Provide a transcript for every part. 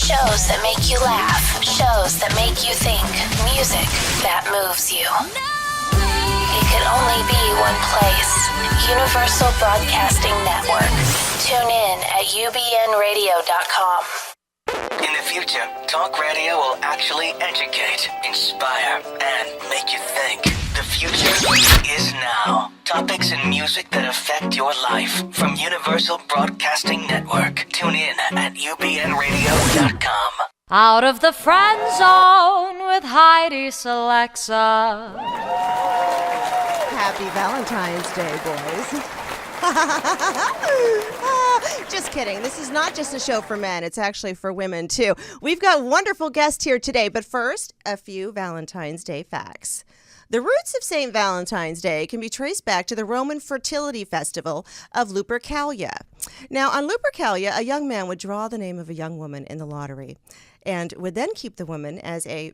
Shows that make you laugh. Shows that make you think. Music that moves you. It could only be one place. Universal Broadcasting Network. Tune in at ubnradio.com. In the future, talk radio will actually educate, inspire, and make you think. The future is now. Topics and music that affect your life from Universal Broadcasting Network. Tune in at ubnradio.com. Out of the friend zone with Heidi Selexa. Happy Valentine's Day, boys. Just kidding. This is not just a show for men. It's actually for women, too. We've got wonderful guests here today. But first, a few Valentine's Day facts. The roots of St. Valentine's Day can be traced back to the Roman fertility festival of Lupercalia. Now, on Lupercalia, a young man would draw the name of a young woman in the lottery and would then keep the woman as a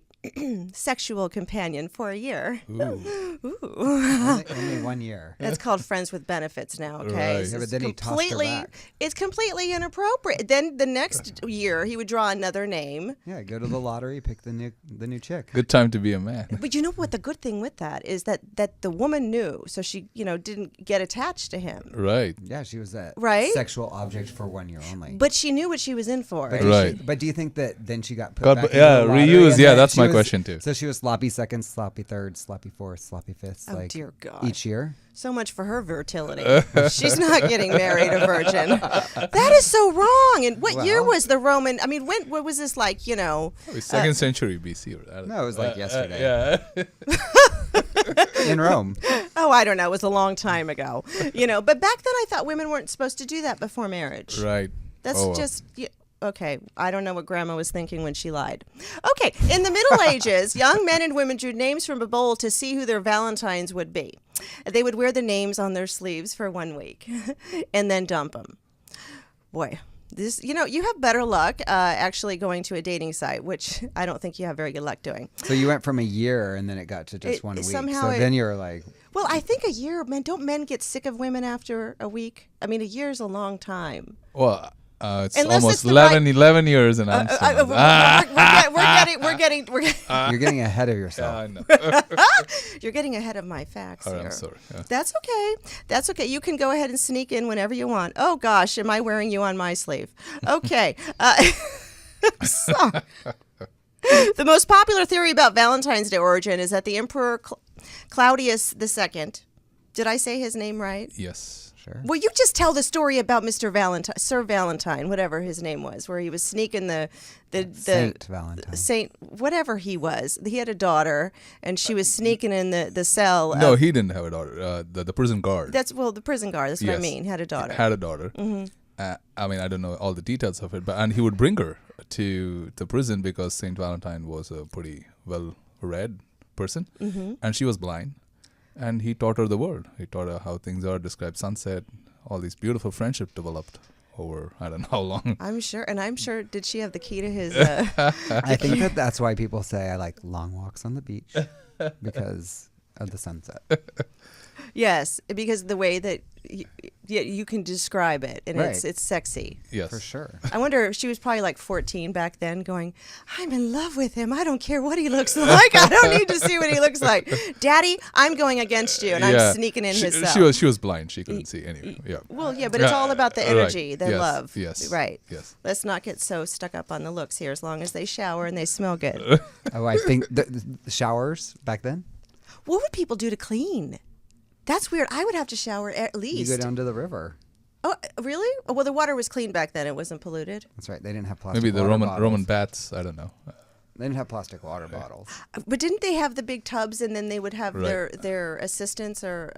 sexual companion for a year. Ooh. Only 1 year. That's called friends with benefits now, okay? Right. Yeah, but then he tossed her back. It's completely inappropriate. Then the next year, he would draw another name. Yeah, go to the lottery, pick the new chick. Good time to be a man. But you know what? The good thing with that is that the woman knew, so she, didn't get attached to him. Right. Yeah, she was a Right? sexual object for 1 year only. But she knew what she was in for. But do you think that then she got put back into the lottery reuse. and Yeah, then that's she my was- question too. So she was sloppy seconds, sloppy thirds, sloppy fourths, sloppy fifths. Oh, dear God. Each year? So much for her fertility. She's not getting married a virgin. That is so wrong. And what year was the Roman? I mean, what was this like? Probably second century BC. No, it was like yesterday. Yeah. In Rome. Oh, I don't know. It was a long time ago. But back then I thought women weren't supposed to do that before marriage. Right. That's okay. I don't know what Grandma was thinking when she lied. Okay, in the Middle Ages, young men and women drew names from a bowl to see who their Valentines would be. They would wear the names on their sleeves for 1 week and then dump them. Boy, this you have better luck actually going to a dating site, which I don't think you have very good luck doing. So you went from a year and then it got to just 1 week. Then you're like... Well, I think a year, don't men get sick of women after a week? I mean, a year is a long time. Well... it's Unless almost it's 11 years and I'm still... You're getting ahead of yourself. Yeah, I know. You're getting ahead of my facts here. I'm sorry. Yeah. That's okay. You can go ahead and sneak in whenever you want. Oh, gosh, am I wearing you on my sleeve? Okay. So, the most popular theory about Valentine's Day origin is that the Emperor Claudius II, did I say his name right? Yes. Sure. Well, you just tell the story about Mr. Valentine, Sir Valentine, whatever his name was, where he was sneaking the Saint Valentine. Saint, whatever he was. He had a daughter, and she was sneaking in the cell. No, he didn't have a daughter. The prison guard. The prison guard. That's what I mean. Had a daughter. Had a daughter. Mm-hmm. I mean, I don't know all the details of it, and he would bring her to the prison because Saint Valentine was a pretty well-read person, and she was blind. And he taught her the world. He taught her how things are, described sunset. All these beautiful friendships developed over, I don't know how long. I'm sure. Did she have the key to his... I think that's why people say I like long walks on the beach, because of the sunset. Yes, because the way that you can describe it, and Right. it's sexy. Yes. For sure. I wonder if she was probably like 14 back then going, I'm in love with him. I don't care what he looks like. I don't need to see what he looks like. Daddy, I'm going against you, and I'm sneaking in his cell. She was blind. She couldn't see anyway. Yeah. Well, yeah, but it's all about the energy, right. the Yes. love. Yes. Right. Yes. Let's not get so stuck up on the looks here as long as they shower and they smell good. Oh, I think the showers back then? What would people do to clean? That's weird. I would have to shower at least. You go down to the river. Oh, really? Oh, well, the water was clean back then. It wasn't polluted. That's right. They didn't have plastic Maybe the water bottles. Roman baths. I don't know. They didn't have plastic water bottles. But didn't they have the big tubs, and then they would have Right. their assistants or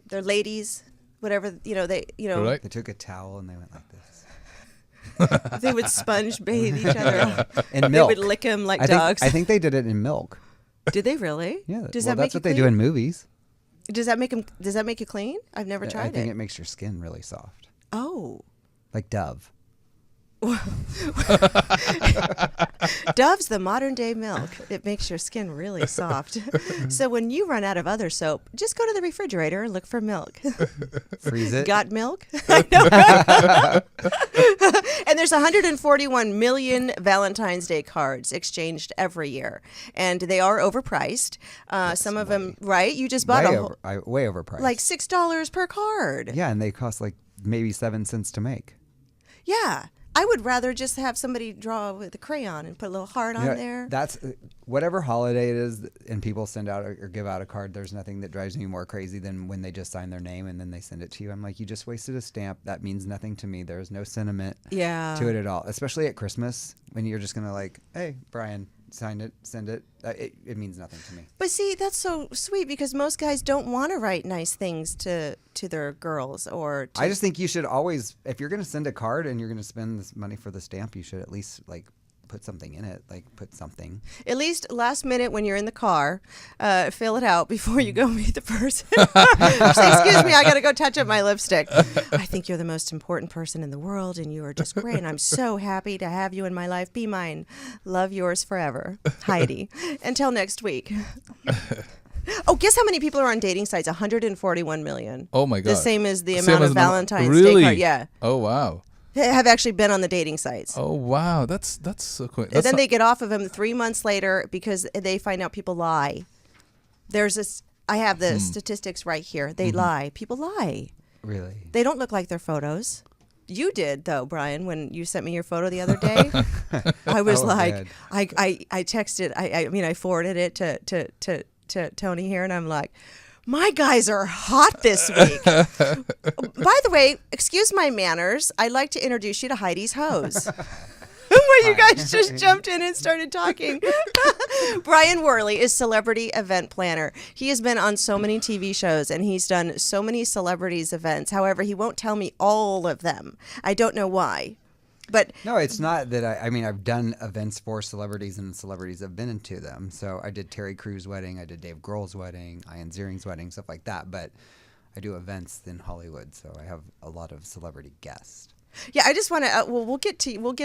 their ladies, whatever they Right. They took a towel and they went like this. they would sponge bathe each other. And milk. They would lick them like I dogs. think they did it in milk. Did they really? Yeah. Does well, that make that's you what they clean? do in movies. Does that make them? Does that make you clean? I've never tried I think it. it makes your skin really soft. Oh. Like Dove. Dove's the modern day milk. It makes your skin really soft. So when you run out of other soap, just go to the refrigerator and look for milk. Freeze it. Got milk? I know, right? And there's 141 million Valentine's Day cards exchanged every year, and they are overpriced. Some of them, right? You just bought way overpriced. like $6 per card. Yeah, and they cost like maybe 7 cents to make. Yeah. I would rather just have somebody draw with a crayon and put a little heart on there. That's whatever holiday it is, and people send out or give out a card. There's nothing that drives me more crazy than when they just sign their name and then they send it to you. I'm like, you just wasted a stamp. That means nothing to me. There's no sentiment to it at all. Especially at Christmas when you're just gonna like, hey, Brian, sign it, send it. It means nothing to me. But see, that's so sweet because most guys don't want to write nice things to their girls or. I just think you should always, if you're going to send a card and you're going to spend this money for the stamp, you should at least like put something in it, like put something. At least last minute when you're in the car, fill it out before you go meet the person. Say, excuse me, I got to go touch up my lipstick. I think you're the most important person in the world and you are just great. And I'm so happy to have you in my life. Be mine. Love, yours forever. Heidi. Until next week. Oh, guess how many people are on dating sites? 141 million. Oh my God. The same as the Same amount as of the Valentine's really? Day card. Yeah. Oh wow. Have actually been on the dating sites. Oh wow. That's so cool. And then they get off of them 3 months later because they find out people lie. There's this. I have the statistics right here. They lie. People lie. Really? They don't look like their photos. You did though, Brian, when you sent me your photo the other day. I was like, I texted. I forwarded it to Tony here, and I'm like, my guys are hot this week. By the way, excuse my manners. I'd like to introduce you to Heidi's hose. Where you guys just jumped in and started talking. Brian Worley is celebrity event planner. He has been on so many TV shows and he's done so many celebrities events. However, he won't tell me all of them. I don't know why. But no, it's not that I mean, I've done events for celebrities and celebrities have been into them. So I did Terry Crews' wedding. I did Dave Grohl's wedding, Ian Ziering's wedding, stuff like that. But I do events in Hollywood. So I have a lot of celebrity guests. Yeah, I just want to. We'll get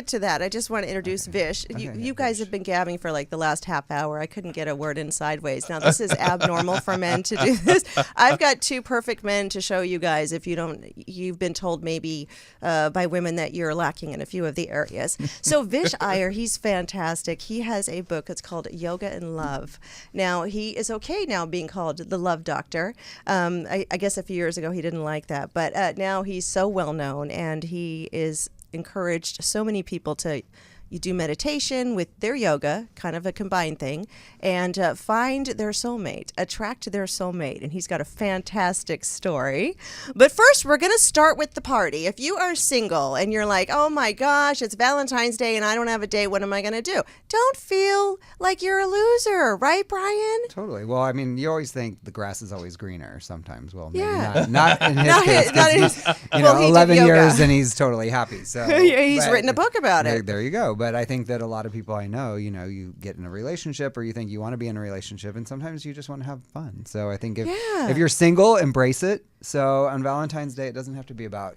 to that. I just want to introduce Vish. You guys have been gabbing for like the last half hour. I couldn't get a word in sideways. Now this is abnormal for men to do this. I've got two perfect men to show you guys. If you don't, you've been told maybe by women that you're lacking in a few of the areas. So Vish Iyer, he's fantastic. He has a book. It's called Yoga and Love. Now he is okay now being called the Love Doctor. I guess a few years ago he didn't like that, but now he's so well known and he is encouraged so many people to you do meditation with their yoga, kind of a combined thing, and find their soulmate, attract their soulmate. And he's got a fantastic story. But first, we're going to start with the party. If you are single and you're like, oh my gosh, it's Valentine's Day and I don't have a date, what am I going to do? Don't feel like you're a loser, right, Brian? Totally. Well, I mean, you always think the grass is always greener sometimes. Well, maybe Yeah. not in his case. not in He's, his- you well, know, he did 11 yoga. years and he's totally happy. So He's but written a book about it. There you go. But I think that a lot of people I know, you get in a relationship or you think you want to be in a relationship and sometimes you just want to have fun. So I think if you're single, embrace it. So on Valentine's Day, it doesn't have to be about,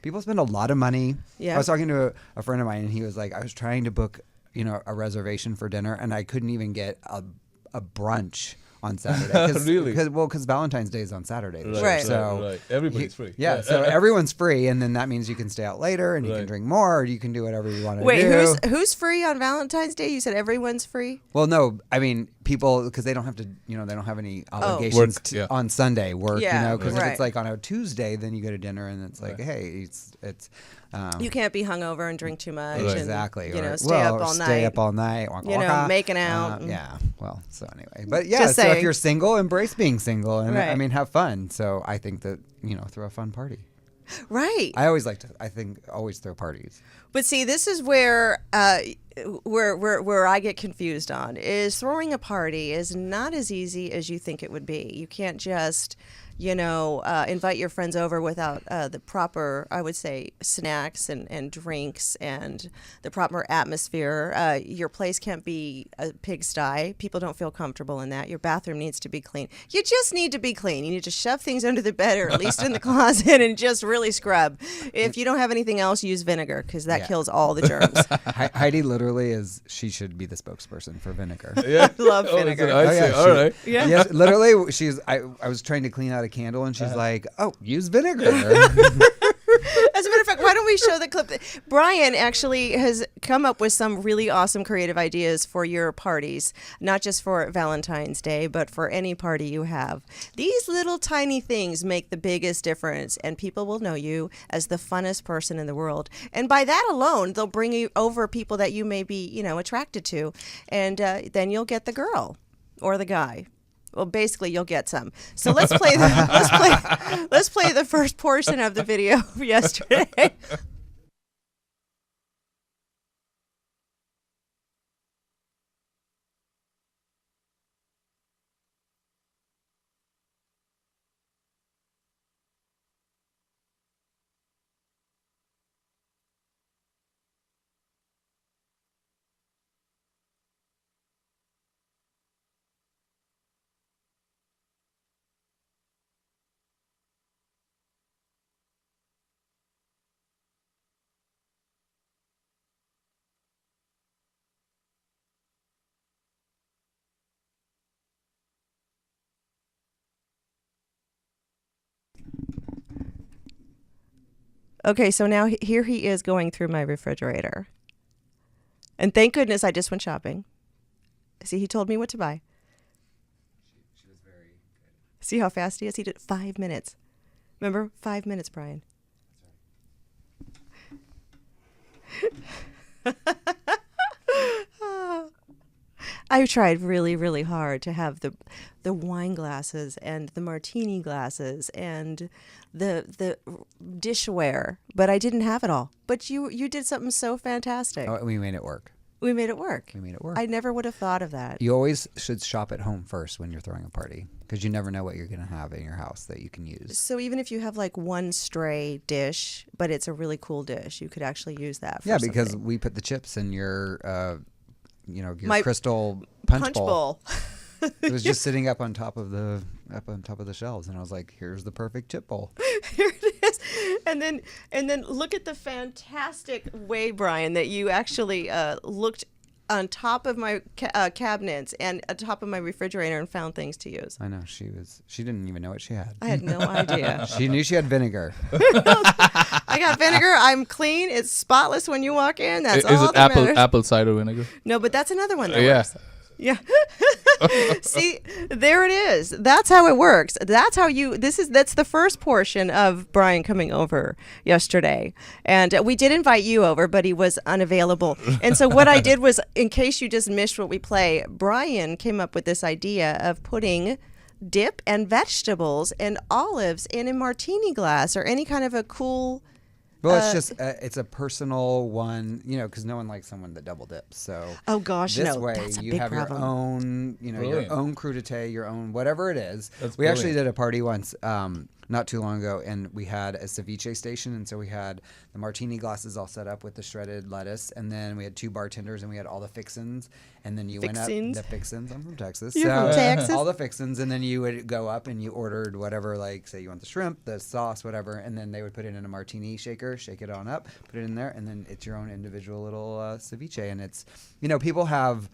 people spend a lot of money. Yeah. I was talking to a friend of mine and he was like, I was trying to book, a reservation for dinner and I couldn't even get a brunch on Saturday. Really? Because Valentine's Day is on Saturday. this year. Right. So Everybody's free. yeah, so everyone's free, and then that means you can stay out later, and you can drink more, or you can do whatever you want to do. Wait, who's free on Valentine's Day? You said everyone's free? Well, no, I mean people because they don't have to, they don't have any obligations on Sunday work, because if right. it's like on a Tuesday, then you go to dinner, and it's like, hey, it's. You can't be hungover and drink too much. And, exactly. Stay up all night. Stay up all night. Making out. Yeah. Well, so anyway, but yeah. Just So saying. if you're single, embrace being single, and Right. I mean, have fun. So I think that throw a fun party. Right. I always always throw parties. But see, this is where I get confused on is throwing a party is not as easy as you think it would be. You can't just invite your friends over without the proper, I would say, snacks and drinks and the proper atmosphere. Your place can't be a pigsty. People don't feel comfortable in that. Your bathroom needs to be clean. You just need to be clean. You need to shove things under the bed or at least in the closet and just really scrub. If you don't have anything else, use vinegar because that kills all the germs. Heidi literally she should be the spokesperson for vinegar. Yeah. I love vinegar. All right. Yeah. Yes, literally, I was trying to clean out a candle, and she's like, "Oh, use vinegar." As a matter of fact, why don't we show the clip? Brian actually has come up with some really awesome creative ideas for your parties, not just for Valentine's Day, but for any party you have. These little tiny things make the biggest difference, and people will know you as the funnest person in the world. And by that alone, they'll bring you over people that you may be, attracted to, and then you'll get the girl or the guy. Well, basically, you'll get some. So let's play the first portion of the video of yesterday. Okay, so now here he is going through my refrigerator. And thank goodness I just went shopping. See, he told me what to buy. She was very good. See how fast he is? He did 5 minutes. Remember? 5 minutes, Brian. I tried really, really hard to have the wine glasses and the martini glasses and the dishware, but I didn't have it all. But you did something so fantastic. Oh, we made it work. We made it work. We made it work. I never would have thought of that. You always should shop at home first when you're throwing a party because you never know what you're going to have in your house that you can use. So even if you have like one stray dish, but it's a really cool dish, you could actually use that for because something. we put the chips in your My crystal punch bowl. bowl. It was just sitting up on top of the shelves, and I was like, "Here's the perfect chip bowl." Here it is. And then look at the fantastic way, Brian, that you actually looked on top of my cabinets and on top of my refrigerator and found things to use. I know she didn't even know what she had. I had no idea. She knew she had vinegar. I got vinegar. I'm clean. It's spotless when you walk in. That's all Is it that matters. apple cider vinegar? No, but that's another one that Yeah. works. Yeah. See, there it is. That's how it works. That's the first portion of Brian coming over yesterday. And we did invite you over, but he was unavailable. And so what I did was, in case you just missed what we play, Brian came up with this idea of putting dip and vegetables and olives in a martini glass or any kind of a cool... Well, it's just it's a personal one, because no one likes someone that double dips. So Oh gosh, this no, way that's a you big have problem. your own, your Brilliant. own crudité, your own whatever it is. That's we actually brilliant. did a party once, not too long ago, and we had a ceviche station, and so we had the martini glasses all set up with the shredded lettuce, and then we had 2 bartenders, and we had all the fixins, and then you went Fixins? up the fixins. I'm from Texas, You're from Texas? all the fixins, and then you would go up and you ordered whatever, like say you want the shrimp, the sauce, whatever, and then they would put it in a martini shaker, shake it on up, put it in there, and then it's your own individual little ceviche, and it's people have.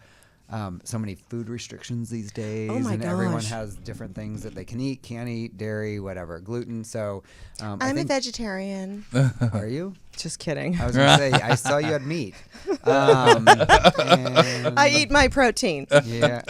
So many food restrictions these days, Oh my and everyone gosh. has different things that they can eat, can't eat, dairy, whatever, gluten. So, I'm I a think, vegetarian. are you? Just kidding. I was gonna say I saw you had meat. And, I eat my protein. Yeah,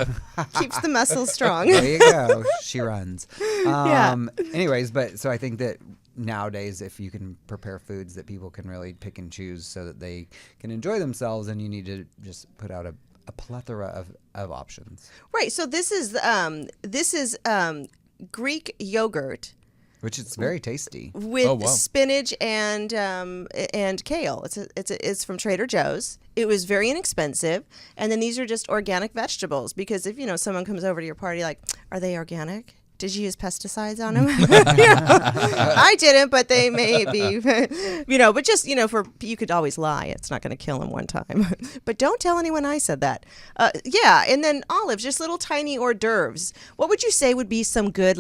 Keeps the muscles strong. there you go. She runs. Yeah. Anyways, so I think that nowadays, if you can prepare foods that people can really pick and choose so that they can enjoy themselves, and you need to just put out a plethora of options. Right. So this is Greek yogurt Which is very tasty. with Oh, wow. spinach and kale. It's from Trader Joe's. It was very inexpensive, and then these are just organic vegetables. Because if someone comes over to your party, like, are they organic? Did you use pesticides on them? I didn't, but they may be, but just, you could always lie. It's not going to kill him one time. But don't tell anyone I said that. And then olives, just little tiny hors d'oeuvres. What would you say would be some good,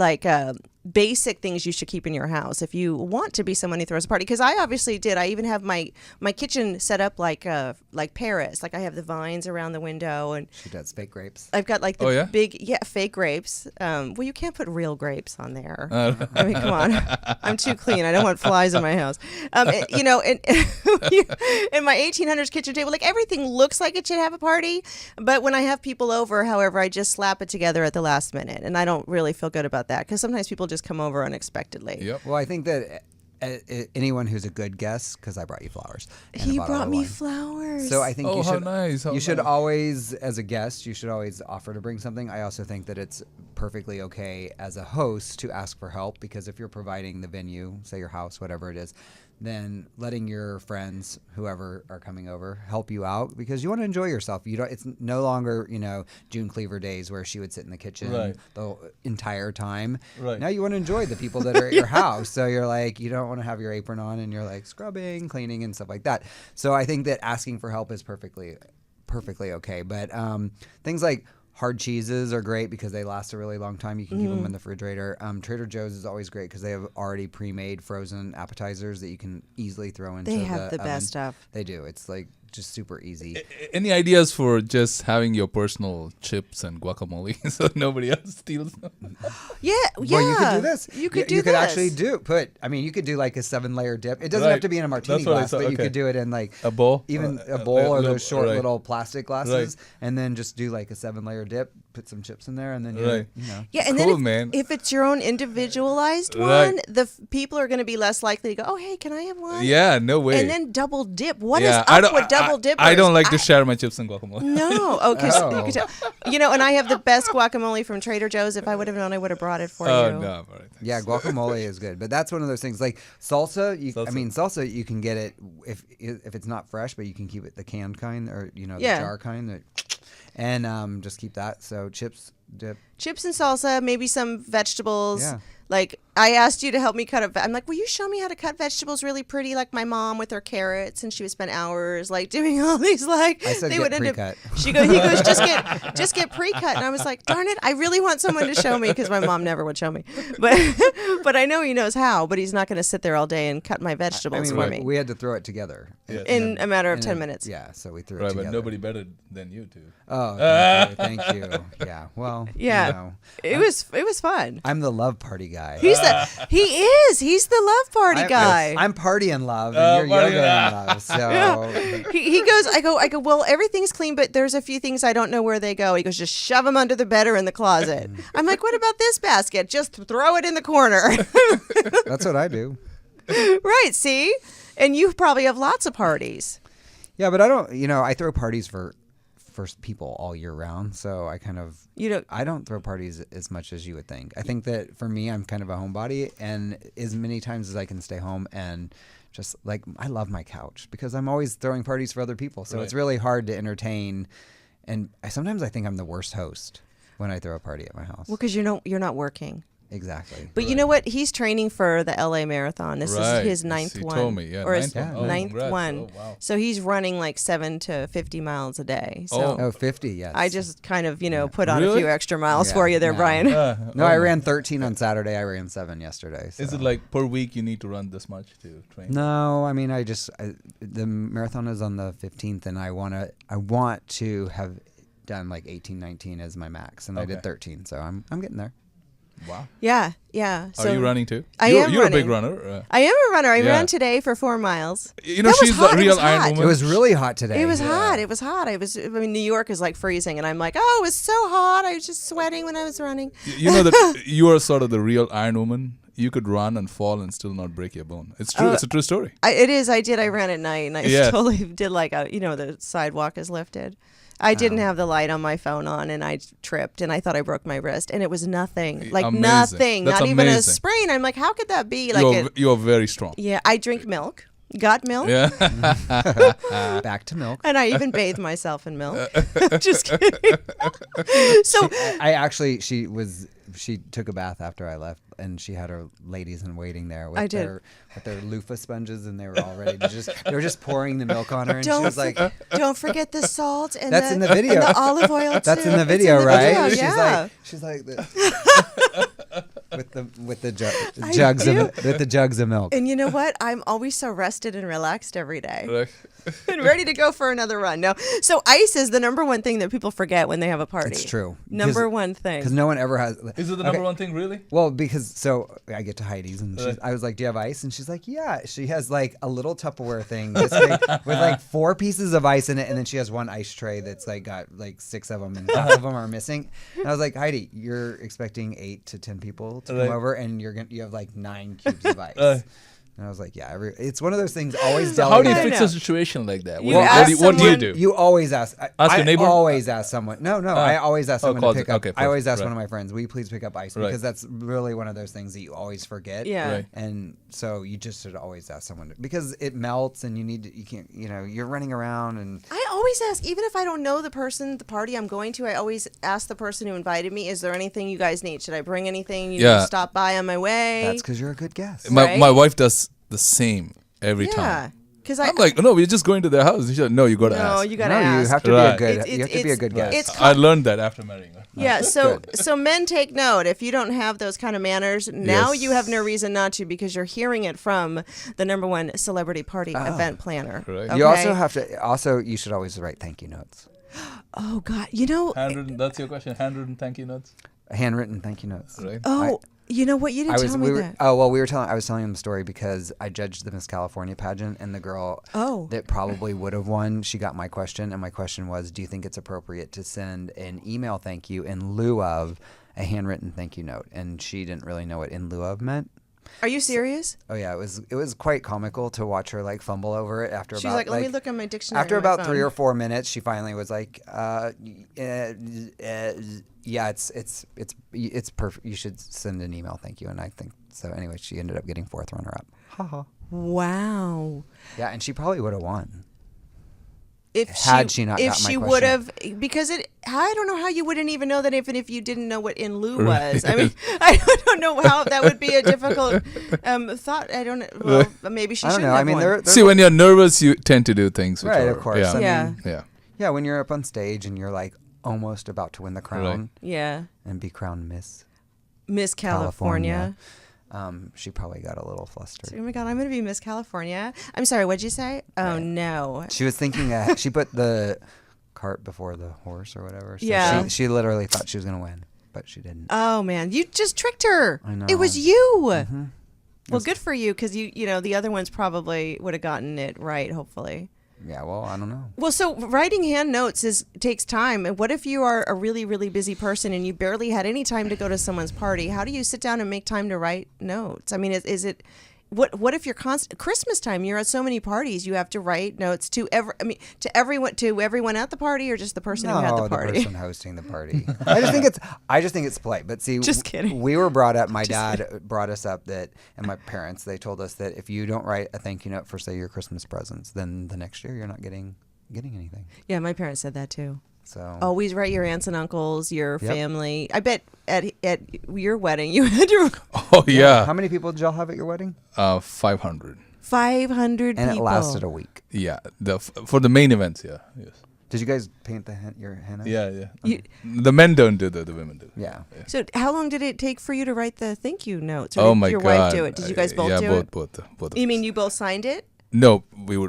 basic things you should keep in your house if you want to be someone who throws a party? Because I obviously did. I even have my kitchen set up like Paris. Like I have the vines around the window, and She does fake grapes. I've got big fake grapes. Well, you can't put real grapes on there. I mean, come on. I'm too clean. I don't want flies in my house. In my 1800s kitchen table, everything looks like it should have a party. But when I have people over, however, I just slap it together at the last minute, and I don't really feel good about that because sometimes people just come over unexpectedly. Yep. Well, I think that anyone who's a good guest, because I brought you flowers. He brought me flowers. So I think Oh, you how should nice, how you should nice. always, as a guest, you should always offer to bring something. I also think that it's perfectly okay as a host to ask for help, because if you're providing the venue, say your house, whatever it is, then letting your friends, whoever are coming over, help you out, because you want to enjoy yourself. You don't. It's no longer June Cleaver days where she would sit in the kitchen Right. the entire time. Right. Now you want to enjoy the people that are at your house. So you're you don't want to have your apron on and you're scrubbing, cleaning, and stuff like that. So I think that asking for help is perfectly okay. But things like hard cheeses are great because they last a really long time. You can keep them in the refrigerator. Trader Joe's is always great because they have already pre-made frozen appetizers that you can easily throw into They have the oven. best stuff. They do. It's just super easy. Any ideas for just having your personal chips and guacamole so nobody else steals them? Yeah. Well, you could do this. You could You this. could actually you could do a 7-layer dip. It doesn't have Right. to be in a martini That's what I glass, saw. but you Okay. could do it in A bowl? even a A bowl or little- those short right. little plastic glasses, Right. and then just do a 7-layer dip. Put some chips in there, and then Right. Yeah, and Cool, then man. if it's your own individualized Right. one, the people are going to be less likely to go, oh, hey, can I have one? Yeah, no way. And then double dip. What is yeah, up with double dippers? I don't like to share my chips and guacamole. No. Oh, because Oh. you could tell. And I have the best guacamole from Trader Joe's. If I would have known, I would have brought it for Oh, you. no. All right, thanks. Yeah, guacamole is good, but that's one of those things. Like salsa, salsa you can get it if it's not fresh, but you can keep it the canned kind or the jar kind, and just keep that. So chips, dip. Chips and salsa, maybe some vegetables. Yeah. Like I asked you to help me cut up. I'm like, will you show me how to cut vegetables really pretty, like my mom with her carrots, and she would spend hours doing all these I said get pre-cut. He goes, just get pre-cut, and I was like, darn it, I really want someone to show me because my mom never would show me, but I know he knows how, but he's not going to sit there all day and cut my vegetables for me we had to throw it together in a matter of 10 minutes. Yeah, so we threw it Right, together. but nobody better than you two. Oh, thank you. Yeah, well, Yeah, it was fun. I'm the love party guy. He's the love party guy. I'm party in love, and you're party yoga in love. So He goes, I go, well, everything's clean, but there's a few things I don't know where they go. He goes, just shove them under the bed or in the closet. I'm like, what about this basket? Just throw it in the corner. that's what I do. Right, see? And you probably have lots of parties. Yeah, but I don't. I throw parties for people all year round, so I don't throw parties as much as you would think. I think that for me, I'm kind of a homebody, and as many times as I can stay home and just I love my couch because I'm always throwing parties for other people, so it's really hard to entertain. And sometimes I think I'm the worst host when I throw a party at my house. Well, because you're not working. Exactly. But you know what? He's training for the LA Marathon. This is his ninth He one. told me, yeah, or his ninth one. Oh, ninth congrats. one. Oh, wow. So he's running 7 to 50 miles a day. So Oh, 50, yes. I just kind of, put on a Really? few extra miles Yeah, for you there, no. Brian. No, I ran 13 on Saturday. I ran 7 yesterday. So. Is it per week you need to run this much to train? No, I mean, the marathon is on the 15th, and I want to have done 18, 19 as my max, and I did 13, so I'm getting there. Wow. Yeah. Are So you running too? I you're, am You're running. a big runner. I am a runner. I Yeah. ran today for 4 miles. That was she's hot. the It real was Iron hot. Woman. It was really hot today. It was hot. It was hot. New York is freezing, and I'm like, oh, it was so hot. I was just sweating when I was running. You know that you are sort of the real Iron Woman. You could run and fall and still not break your bone. It's true. It's a true story. It is. I did. I ran at night, and I Yeah. totally did the sidewalk is lifted. I didn't have the light on my phone on, and I tripped, and I thought I broke my wrist, and it was nothing. Amazing. Nothing. That's not even a amazing. sprain. I'm like, how could that be? You are very strong. Yeah, I drink milk. Got milk? Yeah. Back to milk. And I even bathed myself in milk. Just kidding. So I actually, she took a bath after I left, and she had her ladies in waiting there with their loofah sponges, and they were all ready to they were just pouring the milk on her, and she was like, don't forget the salt and that's in the video. And the olive oil too. That's in the video, right? Video, yeah. She's like this. with the jugs of milk. And you know what? I'm always so rested and relaxed every day. And ready to go for another run. No. So ice is the number one thing that people forget when they have a party. It's true. Number one thing. Because no one ever has. Is it the number one thing, really? Well, so I get to Heidi's, and I was like, do you have ice? And she's like, yeah. She has like a little Tupperware thing this big, with like 4 pieces of ice in it, and then she has one ice tray that's like got like 6 of them, and half of them are missing. And I was like, Heidi, you're expecting 8 to 10 people to come over, and you have like 9 cubes of ice. And I was like, yeah, it's one of those things. Always How do you delegate. fix a situation like that? You What do you do? You always ask. Ask your neighbor? I always ask someone. No. I always ask someone to pick up. okay, I always ask right. one of my friends, will you please pick up ice? Right. Because that's really one of those things that you always forget. Yeah. Right. And so you just should always ask someone because it melts, and you can't, you're running around, and I always ask, even if I don't know the party I'm going to, I always ask the person who invited me, is there anything you guys need? Should I bring anything? You need to stop by on my way? that's because you're a good guest. My wife does the same every time. Yeah. Because I'm like, no, we're just going to their house. She said, no, you got to ask. No, you got to No, ask. you have to Right. be a good. You have to be a good guest. I learned that after marrying her. Yeah, so men take note. If you don't have those kind of manners, now you have no reason not to, because you're hearing it from the number one celebrity party event planner. Right. Okay? You also have to. Also, you should always write thank you notes. Oh God, Handwritten, that's your question. Handwritten thank you notes. Handwritten thank you notes. Right. You know what? You didn't tell me that. Oh well, I was telling him the story because I judged the Miss California pageant, and the girl that probably would have won, she got my question, and my question was, do you think it's appropriate to send an email thank you in lieu of a handwritten thank you note? And she didn't really know what in lieu of meant. Are you serious? Oh yeah, it was quite comical to watch her like fumble over it after She's about like, let me look at my dictionary. after on my about phone. 3 or 4 minutes, she finally was like, yeah, it's perfect. You should send an email, thank you. And I think so. Anyway, she ended up getting 4th runner up. Wow. Yeah, and she probably would have won. Had she not if got my she question. would have, because I don't know how you wouldn't even know that even if you didn't know what in lieu was. I mean, I don't know how that would be a difficult thought. I don't know. Well, maybe she I don't shouldn't know. I have mean, won. See, when you're nervous, you tend to do things. Which right, are, of course. Yeah. I Yeah. mean, Yeah. yeah, when you're up on stage and you're like almost about to win the crown Yeah. and be crowned Miss California. She probably got a little flustered. Oh my God, I'm going to be Miss California. I'm sorry, what'd you say? Oh, no. She was thinking she put the cart before the horse or whatever. So Yeah. She literally thought she was going to win, but she didn't. Oh, man. You just tricked her. I know. It was you. Mm-hmm. Well, good for you, because the other ones probably would have gotten it right, hopefully. Yeah, well, I don't know. Well, so writing hand notes takes time. And what if you are a really, really busy person and you barely had any time to go to someone's party? How do you sit down and make time to write notes? I mean, is it what if you're Christmas time? You're at so many parties, you have to write notes to everyone at the party, or just the person who had the party? The person hosting the party. I just think it's polite. But see, Just kidding. We were brought up. My dad brought us up and my parents, they told us that if you don't write a thank you note for, say, your Christmas presents, then the next year you're not getting anything. Yeah, my parents said that too. So Always write your aunts and uncles, your family. I bet at your wedding you had to. Oh yeah. How many people did y'all have at your wedding? 500. 500 And people. it lasted a week. Yeah. For the main events, yeah. Yes. Did you guys paint your henna? Yeah. The men don't do that. The women do. Yeah. So how long did it take for you to write the thank you notes? Or Oh did my your God. wife do it? Did you guys both do it? both. You mean you both signed it? No,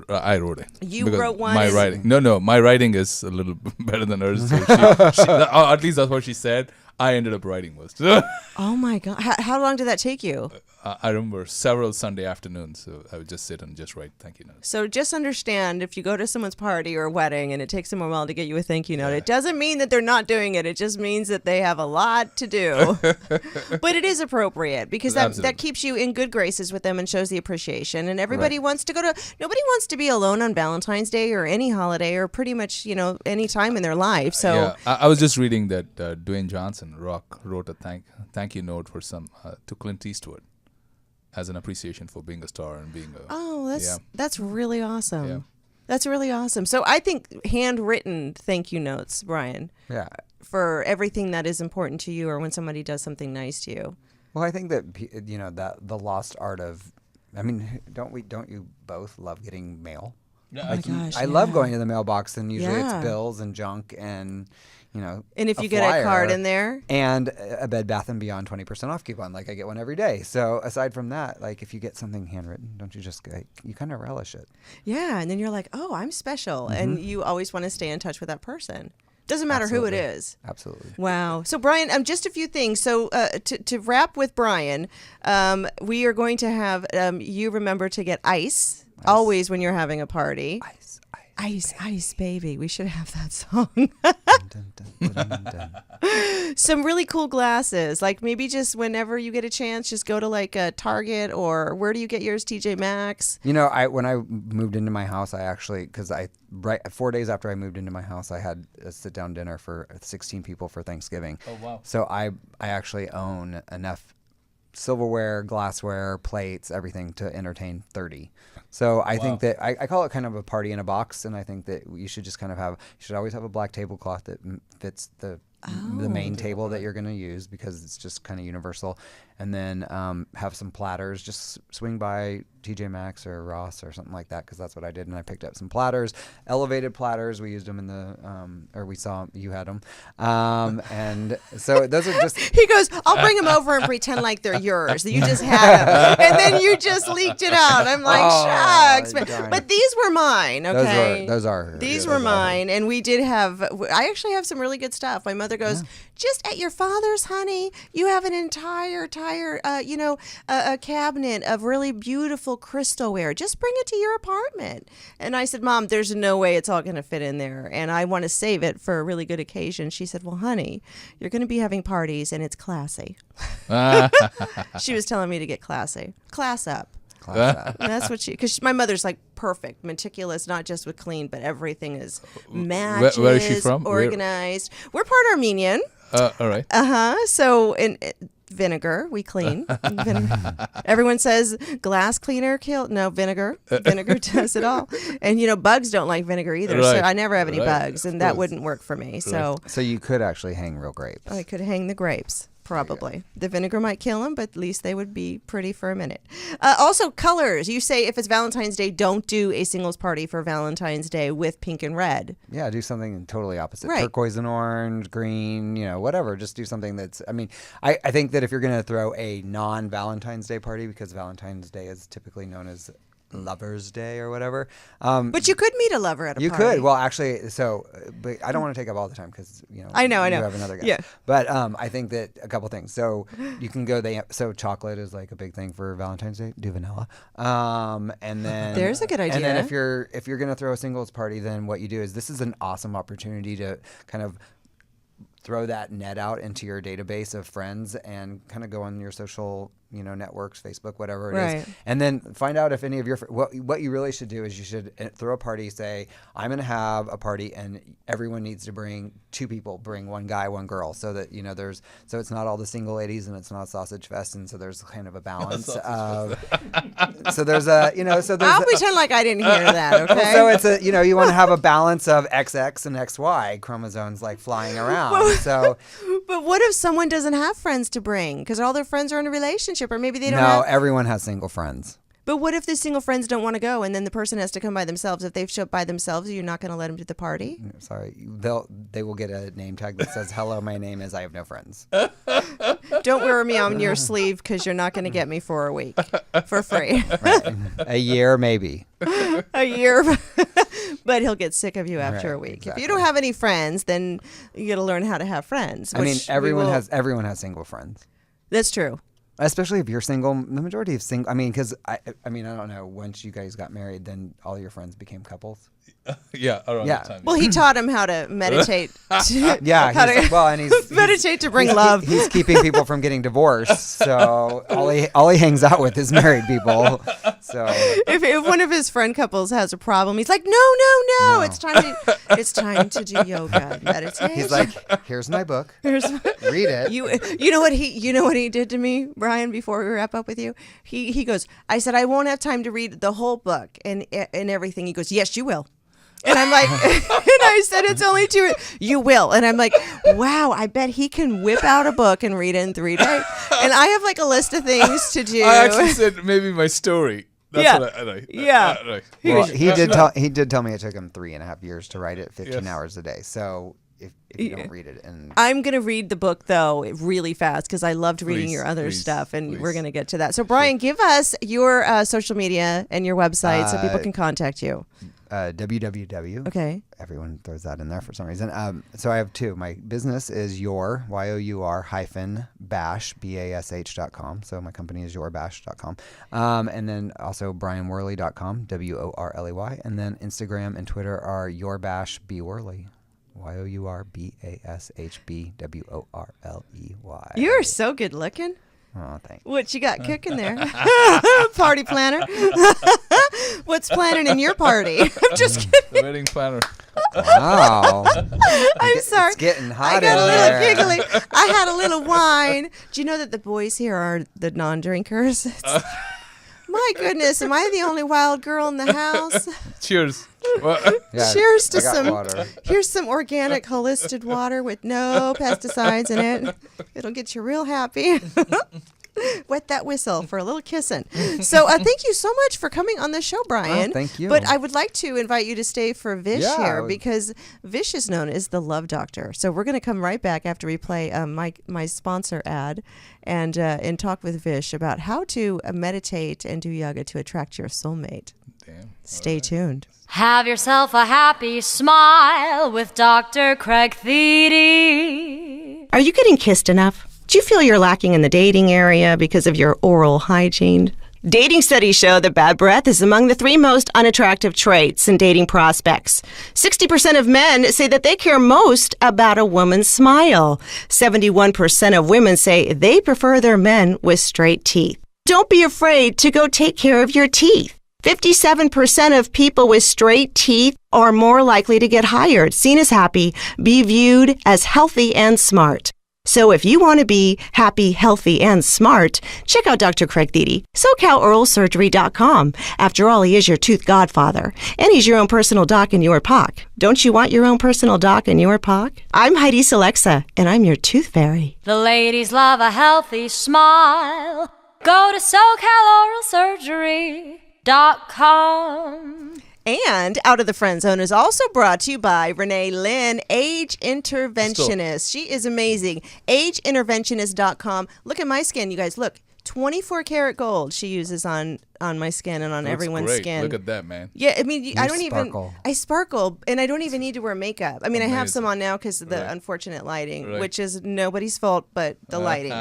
I wrote it. You Because wrote one My and- writing. No, my writing is a little better than hers. So at least that's what she said. I ended up writing most. Oh my God. How long did that take you? I remember several Sunday afternoons. So I would just sit and just write thank you notes. So just understand, if you go to someone's party or wedding and it takes them a while to get you a thank you note, it doesn't mean that they're not doing it. It just means that they have a lot to do. But it is appropriate, because that keeps you in good graces with them and shows the appreciation. And everybody wants to nobody wants to be alone on Valentine's Day or any holiday, or pretty much, any time in their life. So Yeah, I was just reading that Dwayne Johnson, Rock, wrote a thank you note for to Clint Eastwood. as an appreciation for being a star and being a. Oh, yeah. that's really awesome. Yeah. That's really awesome. So I think handwritten thank you notes, Brian, Yeah. for everything that is important to you or when somebody does something nice to you. Well, I think that that the lost art of, I mean, don't you both love getting mail? Yeah, Oh my gosh, I love yeah. going to the mailbox, and usually Yeah. it's bills and junk and And if a you get a card flyer in there, and a Bed Bath & Beyond 20% off coupon, like I get one every day. So aside from that, like if you get something handwritten, don't you just you kind of relish it? yeah, and then you're like, oh, I'm special, and you always want to stay in touch with that person. Doesn't matter who it Absolutely. is. Absolutely. Wow. So, Brian, just a few things. So, to wrap with Brian, we are going to have you remember to get ice always when you're having a party. Ice, baby. We should have that song. Dun, dun, dun, dun, dun. Some really cool glasses. Like maybe just whenever you get a chance, just go to like a Target or where do you get yours? TJ Maxx. When I moved into my house, I actually, because 4 days after I moved into my house, I had a sit down dinner for 16 people for Thanksgiving. Oh, wow. So I actually own enough silverware, glassware, plates, everything to entertain 30. So I think that I call it kind of a party in a box, and I think that you should just kind of you should always have a black tablecloth that fits the main table that you're going to use because it's just kind of universal. And then have some platters. Just swing by TJ Maxx or Ross or something like that because that's what I did. And I picked up some platters, elevated platters. We used them in the, or we saw you had them. And so those are just. He goes, I'll bring them over and pretend like they're yours. That you just had them. And then you just leaked it out. I'm like, shucks. darn. But these were mine, okay? Those are. These were mine. And we did have, I actually have some really good stuff. My mother goes, just at your father's, honey, you have an entire a cabinet of really beautiful crystalware. Just bring it to your apartment. And I said, Mom, there's no way it's all going to fit in there. And I want to save it for a really good occasion. She said, well, honey, you're going to be having parties and it's classy. She was telling me to get classy. Class up. And that's what because my mother's like perfect, meticulous, not just with clean, but everything is matches, Where is she from? organized. We're part Armenian. All right. So in vinegar, we clean. Vinegar. Everyone says glass cleaner vinegar. Vinegar does it all. And bugs don't like vinegar either. So Right. I never have any Right. bugs, and Of that course. wouldn't work for me. So So you could actually hang real grapes. I could hang the grapes. Probably. The vinegar might kill them, but at least they would be pretty for a minute. Also, colors. You say if it's Valentine's Day, don't do a singles party for Valentine's Day with pink and red. Yeah, do something totally opposite. Right. Turquoise and orange, green, whatever. Just do something that's, I think that if you're going to throw a non-Valentine's Day party, because Valentine's Day is typically known as Lover's Day or whatever. But you could meet a lover at a You party. could. Well, actually, but I don't want to take up all the time because, I know. you have another guy. Yeah. But I think that a couple things. So you can go, so chocolate is like a big thing for Valentine's Day. Do vanilla. And then. There's a good idea. And then if you're going to throw a singles party, then what you do is this is an awesome opportunity to kind of throw that net out into your database of friends and kind of go on your social networks, Facebook, whatever it is, and then find out if any of your what you really should do is you should throw a party. Say, I'm going to have a party, and everyone needs to bring 2 people, bring 1 guy, 1 girl, so that so it's not all the single ladies and it's not sausage fest, and so there's kind of a balance of. So there's I'll pretend like I didn't hear that, okay? So it's you want to have a balance of XX and XY chromosomes like flying around. So. But what if someone doesn't have friends to bring because all their friends are in a relationship or maybe they don't No, have... everyone has single friends. But what if the single friends don't want to go and then the person has to come by themselves? If they've showed up by themselves, you're not going to let them to the party? Sorry, they will get a name tag that says, hello, my name is I have no friends. Don't wear me on your sleeve because you're not going to get me for a week for free. Right. A year, maybe. A year. But he'll get sick of you after Right, a week. exactly. If you don't have any friends, then you got to learn how to have friends. Everyone has single friends. That's true. Especially if you're single, the majority of single. Because I don't know. Once you guys got married, then all your friends became couples. Yeah, around that time. Well, he taught him how to meditate. Yeah, he's meditate to bring love. He's keeping people from getting divorced. So all he hangs out with is married people. So if one of his friend couples has a problem, he's like, no. It's time to do yoga and meditate. he's like, here's my book. Here's Read it. you know what he did to me, Brian? Brian, before we wrap up with you? He goes, I said, I won't have time to read the whole book and everything. He goes, yes, you will. And I'm like, and I said, it's only 2. You will. And I'm like, wow, I bet he can whip out a book and read it in 3 days. And I have like a list of things to do. I actually said maybe my story. That's what I like. Yeah. Well, he did tell me it took him 3.5 years to write it, 15 hours a day. So if you don't read it, and I'm gonna read the book though really fast because I loved reading your other stuff, and we're gonna get to that. So Brian, give us your social media and your website so people can contact you. www. Okay. Everyone throws that in there for some reason. So I have 2. My business is your, YOUR hyphen bash, BASH.com. So my company is yourbash.com. And then also brianworley.com, WORLEY. And then Instagram and Twitter are yourbashbworley. YOURBASHBWORLEY. You're so good looking. Oh, thanks. What you got cooking there? Party planner. What's planning in your party? I'm just kidding. The wedding planner. Wow. I'm sorry. It's getting I hot got in a there. little giggly. I had a little wine. Do you know that the boys here are the non-drinkers? My goodness, am I the only wild girl in the house? Cheers. Yeah, Cheers to I got some. water. Here's some organic holistic water with no pesticides in it. It'll get you real happy. Wet that whistle for a little kissing. So thank you so much for coming on the show, Brian. Oh, thank you. But I would like to invite you to stay for Vish Yeah, here because Vish is known as the love doctor. So we're going to come right back after we play my sponsor ad and talk with Vish about how to meditate and do yoga to attract your soulmate. Damn. Stay tuned. Have yourself a happy smile with Dr. Craig Thede. Are you getting kissed enough? Do you feel you're lacking in the dating area because of your oral hygiene? Dating studies show that bad breath is among the 3 most unattractive traits in dating prospects. 60% of men say that they care most about a woman's smile. 71% of women say they prefer their men with straight teeth. Don't be afraid to go take care of your teeth. 57% of people with straight teeth are more likely to get hired, seen as happy, be viewed as healthy and smart. So if you want to be happy, healthy, and smart, check out Dr. Craig Thede, SoCalOralSurgery.com. After all, he is your tooth godfather, and he's your own personal doc in your POC. Don't you want your own personal doc in your POC? I'm Heidi Selexa, and I'm your tooth fairy. The ladies love a healthy smile. Go to SoCalOralSurgery.com. And Out of the Friend Zone is also brought to you by Renee Lynn, Age Interventionist. She is amazing. AgeInterventionist.com. Look at my skin, you guys. Look, 24 karat gold she uses on my skin and on Looks everyone's great. skin. Look at that, man. Yeah, I mean, I don't sparkle. I sparkle, and I don't even need to wear makeup. I mean, I have some on now because of the Right. unfortunate lighting, Right. which is nobody's fault but the lighting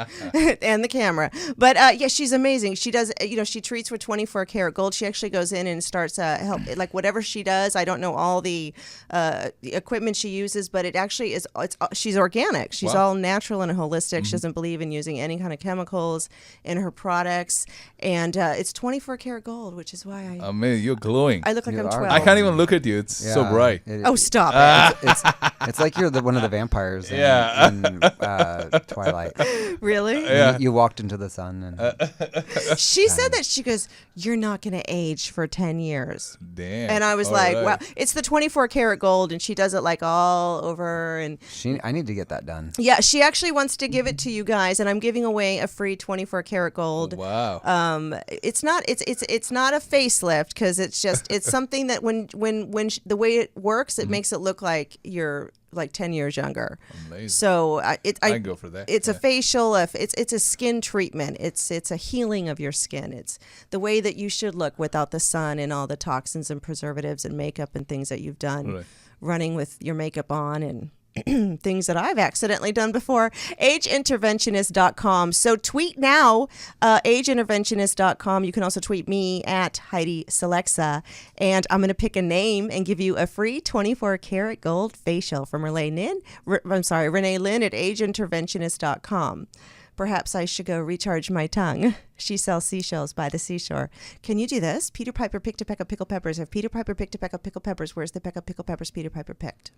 and the camera. But yeah, she's amazing. She does, she treats with 24 karat gold. She actually goes in and starts help, like whatever she does. I don't know all the equipment she uses, but it actually is. She's organic. She's all natural and holistic. She doesn't believe in using any kind of chemicals in her products, and it's 24 karat gold, which is why I mean, you're glowing. I look like You I'm are 12. I can't even look at you. It's so bright. Oh, stop it. It's like you're one of the vampires in, Yeah. in Twilight. Really? Yeah. You walked into the sun. And She said that she goes, you're not going to age for 10 years. Damn. And I was All like, right. wow, it's the 24 karat gold, and she does it like all over. And I need to get that done. yeah, she actually wants to give it to you guys, and I'm giving away a free 24 karat gold. Wow. It's not a facelift because it's something that when the way it works, it makes it look like you're like 10 years younger. Amazing. So I'd go for that. It's a Yeah. facial. It's a skin treatment. It's a healing of your skin. It's the way that you should look without the sun and all the toxins and preservatives and makeup and things that you've done, Right. running with your makeup on and things that I've accidentally done before. AgeInterventionist.com. So tweet now, AgeInterventionist.com. You can also tweet me at Heidi Selexa. And I'm going to pick a name and give you a free 24 karat gold facial from Renee Lynn at AgeInterventionist.com. Perhaps I should go recharge my tongue. She sells seashells by the seashore. Can you do this? Peter Piper picked a peck of pickled peppers. If Peter Piper picked a peck of pickled peppers, where's the peck of pickled peppers Peter Piper picked?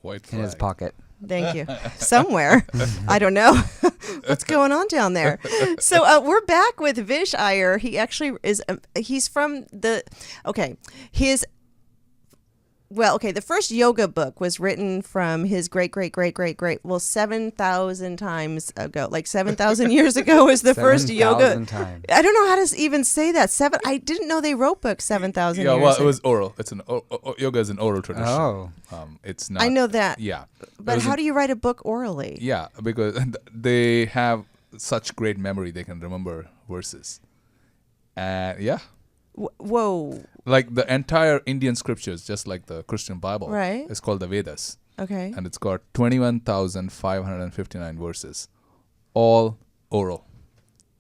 White In his flag. pocket. Thank you. Somewhere. I don't know what's going on down there. So we're back with Vish Iyer. He actually is, he's from the, the first yoga book was written from his great, 7,000 times ago. Like 7,000 years ago was the first yoga. Times. I don't know how to even say that. I didn't know they wrote books 7,000 years ago. Yeah, well, it was oral. It's yoga is an oral tradition. Oh. It's not. I know that. Yeah. But how do you write a book orally? Yeah, because they have such great memory. They can remember verses. Yeah. Whoa. Like the entire Indian scriptures, just like the Christian Bible, right? It's called the Vedas. Okay. And it's got 21,559 verses, all oral.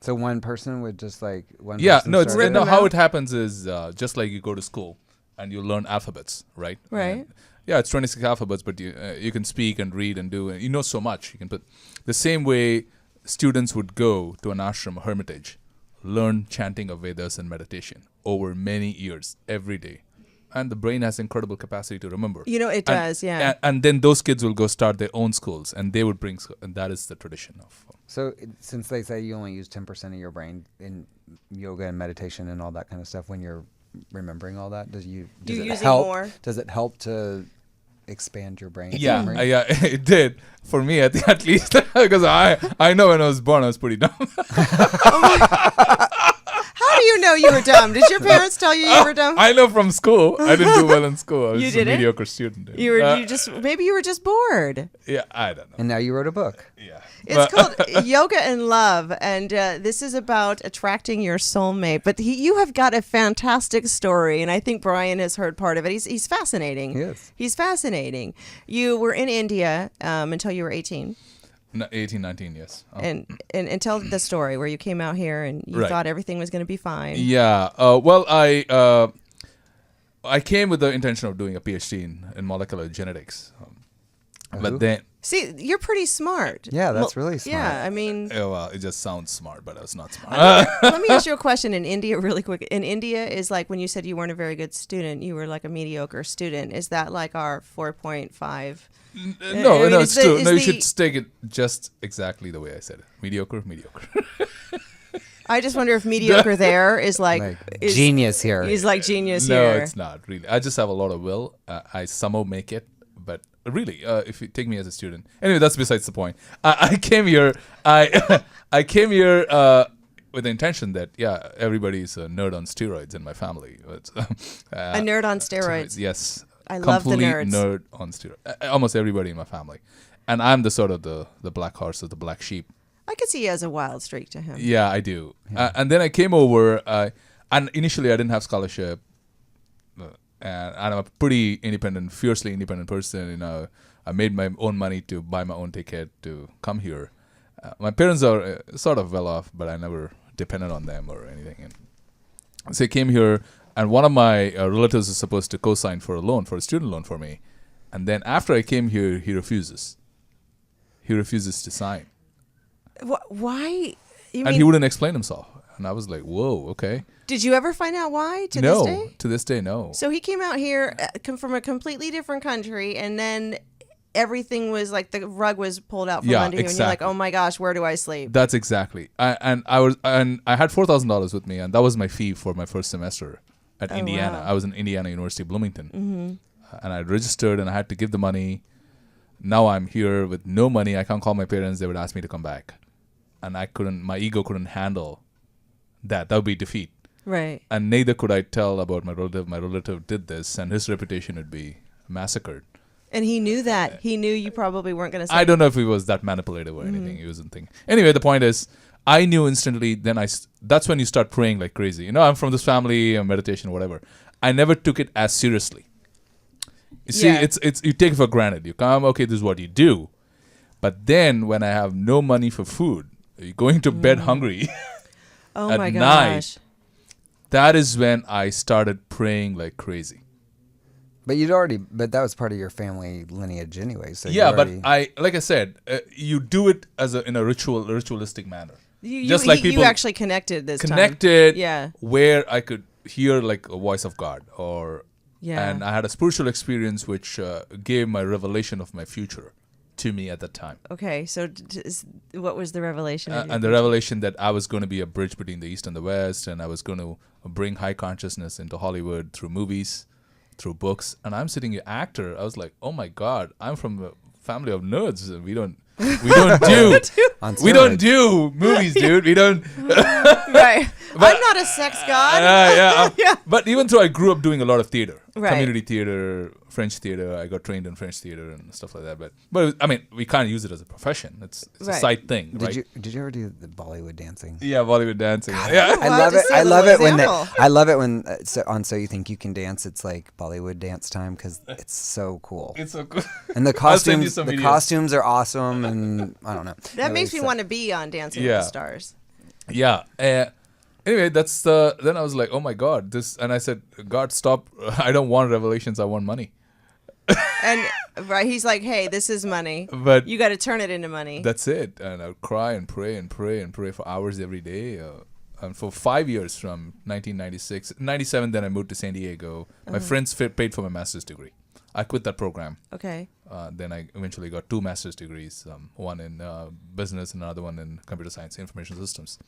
So one person would just like one. Yeah, person no, it's start no. it? How it happens is just like you go to school and you learn alphabets, right? Right. And yeah, it's 26 alphabets, but you can speak and read and do, and you know so much. You can put the same way students would go to an ashram, a hermitage, learn chanting of Vedas and meditation over many years, every day. And the brain has incredible capacity to remember. You know, it does, yeah. And then those kids will go start their own schools, and they would bring, and that is the tradition of. So since they say you only use 10% of your brain in yoga and meditation and all that kind of stuff, when you're remembering all that, does it help? More? Does it help to expand your brain? Yeah, memory? yeah, it did for me at least, because I know when I was born I was pretty dumb. How do you know you were dumb? Did your parents tell you you were dumb? I know from school. I didn't do well in school. I was You a didn't? mediocre student. Maybe you were just bored. Yeah, I don't know. And now you wrote a book. Yeah. It's called Yoga and Love, and this is about attracting your soulmate. But you have got a fantastic story, and I think Brian has heard part of it. He's fascinating. He is. He's fascinating. You were in India until you were 18. No, 18, 19, yes. And tell the story where you came out here and you Right. thought everything was going to be fine. Yeah. Well, I came with the intention of doing a PhD in molecular genetics. But then... See, you're pretty smart. Yeah, that's really smart. Yeah, I mean... well, it just sounds smart, but I was not smart. Let me ask you a question in India really quick. In India, is like when you said you weren't a very good student, you were like a mediocre student. Is that like our 4.5? No, I mean, it's true. No, you should take it just exactly the way I said it. Mediocre. I just wonder if mediocre there is like genius here. He's like genius No, here. it's not really. I just have a lot of will. I somehow make it, but really, if you take me as a student, anyway, that's besides the point. I came here. I came here with the intention that everybody's a nerd on steroids in my family. A nerd on steroids. Yes. I love the Complete nerds. nerd on steroids. Almost everybody in my family, and I'm the sort of the black horse or the black sheep. I could see he has a wild streak to him. Yeah, I do. And then I came over, and initially I didn't have scholarship, and I'm a pretty independent, fiercely independent person. You know, I made my own money to buy my own ticket to come here. My parents are sort of well off, but I never depended on them or anything. And so I came here, and one of my relatives is supposed to co-sign for a student loan for me. And then after I came here, he refuses. He refuses to sign. Why? And he wouldn't explain himself. And I was like, whoa, okay. Did you ever find out why this day? No, to this day, no. So he came out here from a completely different country, and then everything was like the rug was pulled out from under you, and you're like, oh my gosh, where do I sleep? That's exactly. I had $4,000 with me, and that was my fee for my first semester at Indiana. Wow. I was in Indiana University, Bloomington. And I registered, and I had to give the money. Now I'm here with no money. I can't call my parents. They would ask me to come back. And my ego couldn't handle that. That would be defeat. Right. And neither could I tell about my relative. My relative did this, and his reputation would be massacred. And he knew that. He knew you probably weren't going to say I don't know if he was that manipulative or anything. He wasn't thinking. Anyway, the point is, I knew instantly. Then that's when you start praying like crazy. You know, I'm from this family, meditation, whatever. I never took it as seriously. You see, it's you take it for granted. You come, okay, this is what you do. But then when I have no money for food, you're going to bed hungry oh at my night, gosh. that is when I started praying like crazy. But that was part of your family lineage anyway. So Yeah, but like I said, you do it in a ritualistic manner. You actually connected this time. Yeah. Where I could hear like a voice of God Yeah. and I had a spiritual experience which gave my revelation of my future. to me at that time. Okay, so what was the revelation? And the revelation that I was going to be a bridge between the East and the West, and I was going to bring high consciousness into Hollywood through movies, through books. And I'm sitting here, actor. I was like, oh my God, I'm from a family of nerds. We don't do movies, dude. We don't. Right. I'm not a sex god. Yeah. But even though I grew up doing a lot of theater, Right. community theater, French theater, I got trained in French theater and stuff like that. But I mean, we can't use it as a profession. It's a Right. side thing, right? Did you ever do the Bollywood dancing? Yeah, Bollywood dancing. Yeah. I Well, love to it. see I a love little it when example. I love it when on So You Think You Can Dance. It's like Bollywood dance time because it's so cool. It's so cool. And the I'll send you costumes, some the videos. costumes are awesome, and I don't know. That makes me want to be on Dancing with Yeah. the Stars. Yeah. Anyway, then I was like, oh my God, this, and I said, God, stop. I don't want revelations. I want money. And right, he's like, "Hey, this is money. But You got to turn it into money." that's it. And I would cry and pray and pray and pray for hours every day. And for 5 years from 1996, 97, then I moved to San Diego. My friends paid for my master's degree. I quit that program. Okay. Then I eventually got 2 master's degrees, one in business and another one in computer science, information systems.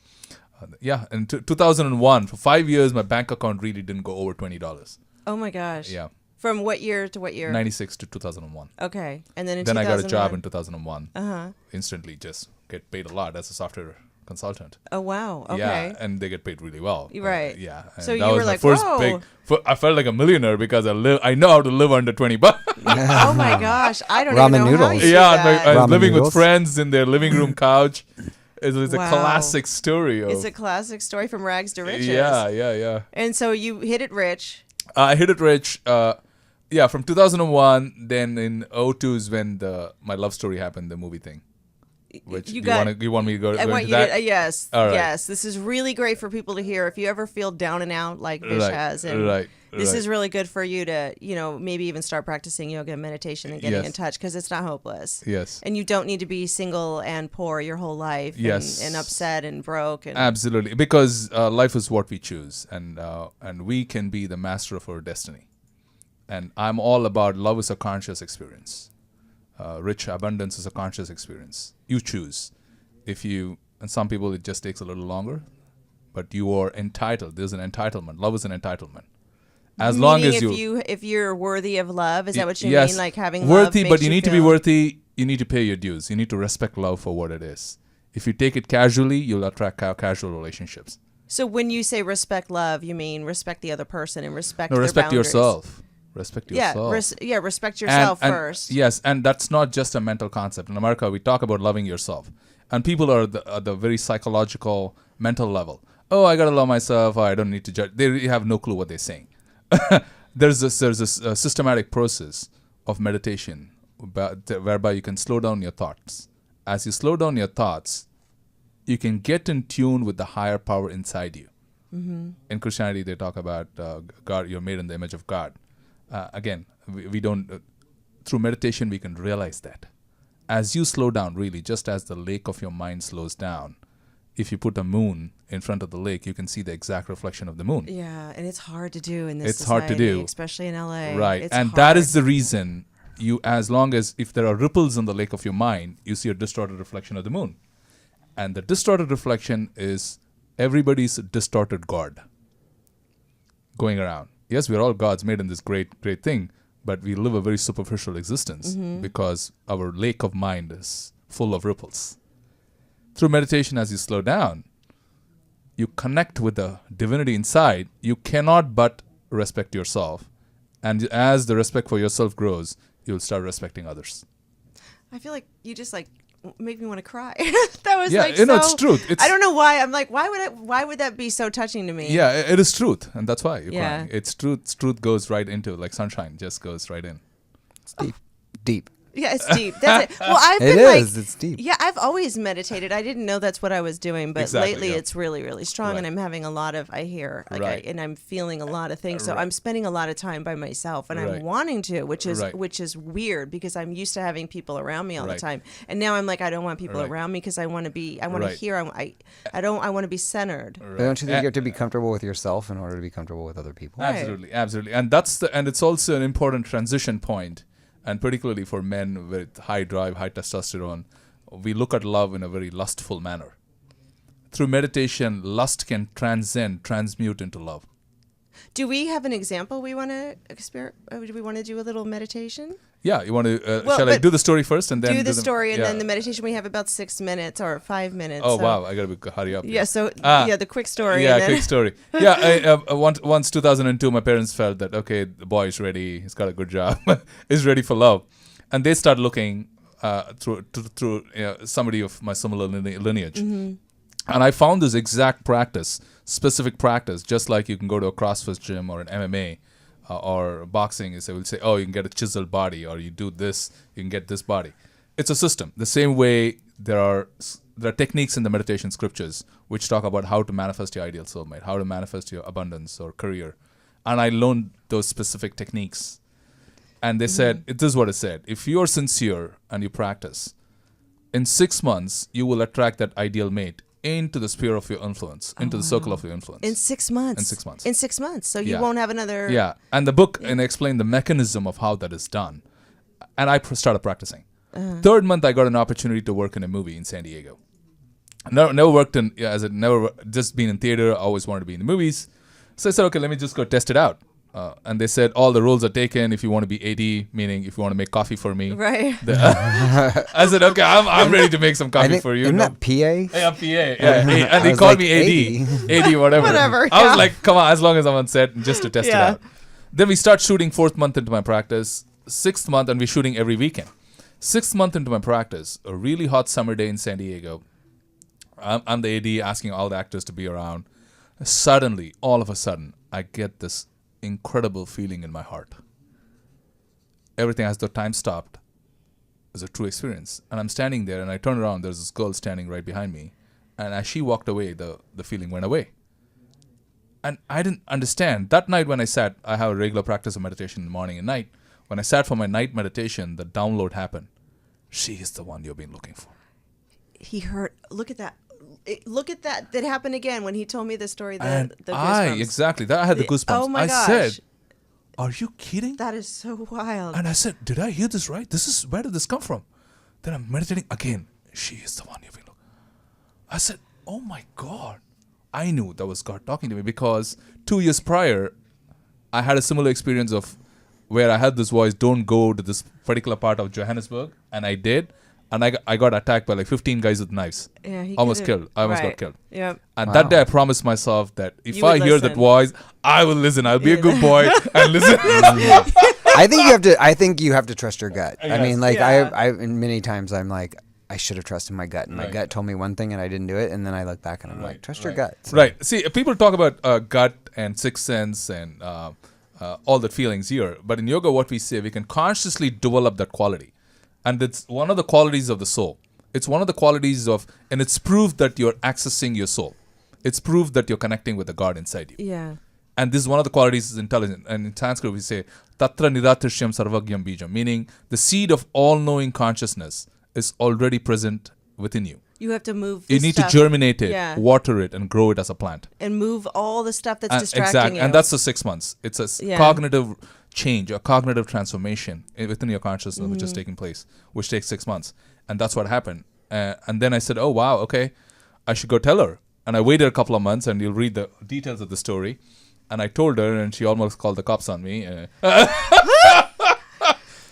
In 2001, for 5 years, my bank account really didn't go over $20. Oh my gosh. Yeah, From what year to what year? 96 to 2001. Okay. And then in Then I got a 2001? job in 2001. Uh-huh. Instantly just get paid a lot as a software consultant. Oh wow. Okay. Yeah, and they get paid really well. Right. Yeah. And So that you was were my like, first whoa. I felt like a millionaire because I know how to live under $20. Oh my gosh. I don't Ramen even know how noodles. you do Yeah, that. I'm Ramen living with noodles. friends in their living room couch. It's Wow. a classic story. It's a classic story from rags to riches. Yeah. And so you hit it rich. I hit it rich. From 2001. Then in 2002 is when my love story happened, the movie thing. Which You you got- want me to go I into want you that? to, yes, All right. yes. This is really great for people to hear. If you ever feel down and out like Vish Right, has, and right, this right. is really good for you to, maybe even start practicing yoga and meditation and getting Yes. in touch because it's not hopeless. Yes. And you don't need to be single and poor your whole life. Yes. And upset and broke. And Absolutely, because life is what we choose, and we can be the master of our destiny. And I'm all about love is a conscious experience. Rich abundance is a conscious experience. You choose. And some people it just takes a little longer, but you are entitled. There's an entitlement. Love is an entitlement. As long meaning as if you're worthy of love, is that what you yes, mean? Like having worthy, love but makes you need to be feel- worthy. You need to pay your dues. You need to respect love for what it is. If you take it casually, you'll attract casual relationships. So when you say respect love, you mean respect the other person and respect No, their respect boundaries. yourself. Respect yourself. Respect yourself And first. Yes, and that's not just a mental concept. In America, we talk about loving yourself. And people are at the very psychological, mental level. Oh, I got to love myself. I don't need to judge. They really have no clue what they're saying. There's a systematic process of meditation whereby you can slow down your thoughts. As you slow down your thoughts, you can get in tune with the higher power inside you. Mm-hmm. In Christianity, they talk about God, you're made in the image of God. Again, we don't, through meditation, we can realize that. As you slow down, really, just as the lake of your mind slows down, if you put a moon in front of the lake, you can see the exact reflection of the moon. Yeah, and it's hard to do in this It's hard to society, do. especially in LA. Right. It's And hard. that is the reason as long as if there are ripples in the lake of your mind, you see a distorted reflection of the moon. And the distorted reflection is everybody's distorted God going around. Yes, we're all gods made in this great, great thing, but we live a very superficial existence because our lake of mind is full of ripples. Through meditation, as you slow down, you connect with the divinity inside. You cannot but respect yourself. And as the respect for yourself grows, you'll start respecting others. I feel like you just make me want to cry. That was Yeah, it's truth. I don't know why. I'm like, why would that be so touching to me? Yeah, it is truth. And that's why you're Yeah. crying. It's truth. Truth goes right into, like sunshine, just goes right in. It's deep. Yeah, it's deep. That's it. Well, I've It been is. It's deep. Yeah, I've always meditated. I didn't know that's what I was doing, but Exactly, lately yeah. it's really, really strong, and Right. I'm having a lot of. Right. And I'm feeling a lot of things. So Right. I'm spending a lot of time by myself, and Right. I'm wanting to, which Right. is weird because I'm used to having people around me all Right. the time, and now I'm like, I don't want people Right. around me because I want to be. I want to Right. hear. I want to be centered. But don't you think you have to be comfortable with yourself in order to be comfortable with other people? Right. Absolutely, absolutely. And it's also an important transition point And particularly for men with high drive, high testosterone, we look at love in a very lustful manner. Through meditation, lust can transmute into love. Do we have an example we want to do we want to do a little meditation? Yeah, you want to, shall I do the story first and then do the story and then the meditation? We have about 6 minutes or 5 minutes. Oh, wow, I got to hurry up. Yeah, so the quick story. Yeah, quick story. Yeah, once 2002, my parents felt that, okay, the boy is ready, he's got a good job, he's ready for love. And they started looking through somebody of my similar lineage. Mm-hmm. And I found this exact practice, specific practice, just like you can go to a CrossFit gym or an MMA or boxing. They will say, oh, you can get a chiseled body, or you do this, you can get this body. It's a system. The same way there are techniques in the meditation scriptures which talk about how to manifest your ideal soulmate, how to manifest your abundance or career. And I learned those specific techniques. And they said, this is what it said. If you are sincere and you practice, in 6 months, you will attract that ideal mate into the sphere of your influence, into the circle of your influence. In 6 months? In 6 months. In 6 months. So you won't have another... Yeah. And the book explained the mechanism of how that is done. And I started practicing. Third month, I got an opportunity to work in a movie in San Diego. Never worked in, just been in theater. I always wanted to be in the movies. So I said, okay, let me just go test it out. And they said all the roles are taken if you want to be AD, meaning if you want to make coffee for me. Right. I said, okay, I'm ready to make some coffee for you. Isn't that PA? Yeah, PA. Yeah. And they called me AD. AD, whatever. Whatever. I was like, come on, as long as I'm on set, just to test it out. Then we start shooting 4th month into my practice, 6th month, and we're shooting every weekend. 6th month into my practice, a really hot summer day in San Diego. I'm the AD asking all the actors to be around. Suddenly, all of a sudden, I get this incredible feeling in my heart. Everything as though time stopped. It was a true experience. And I'm standing there and I turn around, there's this girl standing right behind me. And as she walked away, the feeling went away. And I didn't understand. That night when I sat, I have a regular practice of meditation in the morning and night. When I sat for my night meditation, the download happened. She is the one you've been looking for. He heard, look at that. Look at that. That happened again when he told me the story. And the goosebumps. exactly. I had the goosebumps. Oh my gosh. I said, are you kidding? That is so wild. And I said, did I hear this right? Where did this come from? Then I'm meditating again. She is the one you've been looking. I said, oh my God. I knew that was God talking to me because 2 years prior, I had a similar experience of where I had this voice, don't go to this particular part of Johannesburg. And I did. And I got attacked by like 15 guys with knives. Yeah, he almost killed. I almost got killed. Yep. And that day I promised myself that if I hear that voice, I will listen. I'll be a good boy and listen. I think you have to trust your gut. Yes. I mean, like I many times I'm like, I should have trusted my gut, and my gut told me one thing and I didn't do it, and then I look back and I'm like, trust your gut. So. Right. See, people talk about gut and sixth sense and all the feelings here, but in yoga, what we say, we can consciously develop that quality. And it's one of the qualities of the soul. It's one of the qualities of, and it's proof that you're accessing your soul. It's proof that you're connecting with the God inside you. Yeah. And this is one of the qualities is intelligence. And in Sanskrit we say, Tatra Nidatishyam Sarvagyam Bijam, meaning the seed of all-knowing consciousness is already present within you. You have to move You need to germinate it, water it, and grow it as a plant. And move all the stuff that's distracting you. And that's the 6 months. It's a cognitive change, a cognitive transformation within your consciousness which is taking place, which takes 6 months. And that's what happened. And then I said, oh, wow, okay, I should go tell her. And I waited a couple of months, and you'll read the details of the story. And I told her, and she almost called the cops on me.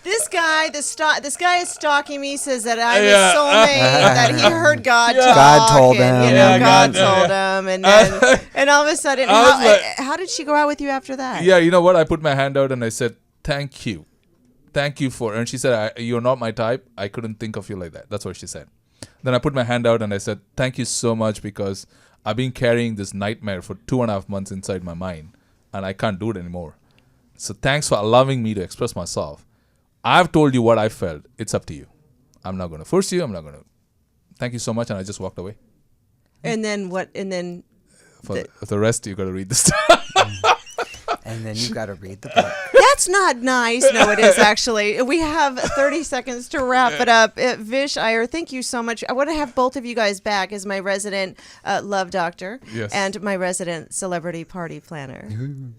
This guy is stalking me, says that I'm his soulmate, that he heard God talk. God told him. God told him. And all of a sudden, how did she go out with you after that? Yeah, you know what? I put my hand out and I said, thank you. Thank you for, and she said, you're not my type. I couldn't think of you like that. That's what she said. Then I put my hand out and I said, thank you so much, because I've been carrying this nightmare for 2.5 months inside my mind, and I can't do it anymore. So thanks for allowing me to express myself. I've told you what I felt. It's up to you. I'm not going to force you. I'm not going to. Thank you so much. And I just walked away. And then what? And then for the rest, you got to read the stuff. And then you've got to read the book. That's not nice. No, it is actually. We have 30 seconds to wrap it up. Vish, Iyer, thank you so much. I want to have both of you guys back as my resident love doctor and my resident celebrity party planner.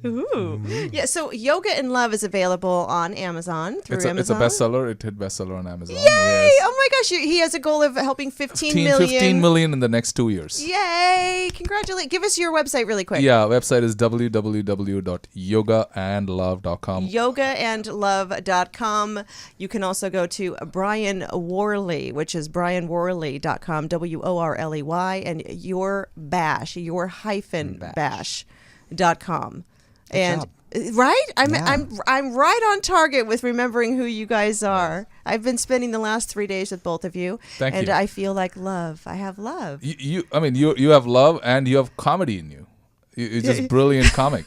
Ooh. Yeah, so Yoga and Love is available on Amazon through Amazon. It's a bestseller. It hit bestseller on Amazon. Yay! Yes. Oh my gosh, he has a goal of helping 15 million in the next 2 years. Yay! Congratulate. Give us your website really quick. Yeah, website is www.yogaandlove.com. Yogaandlove.com. You can also go to Brian Worley, which is brianworley.com, WORLEY, and your-bash.com. And job. Right? I'm right on target with remembering who you guys are. I've been spending the last 3 days with both of you. Thank you. And I feel like love. I have love. You have love and you have comedy in you. You're just brilliant comic.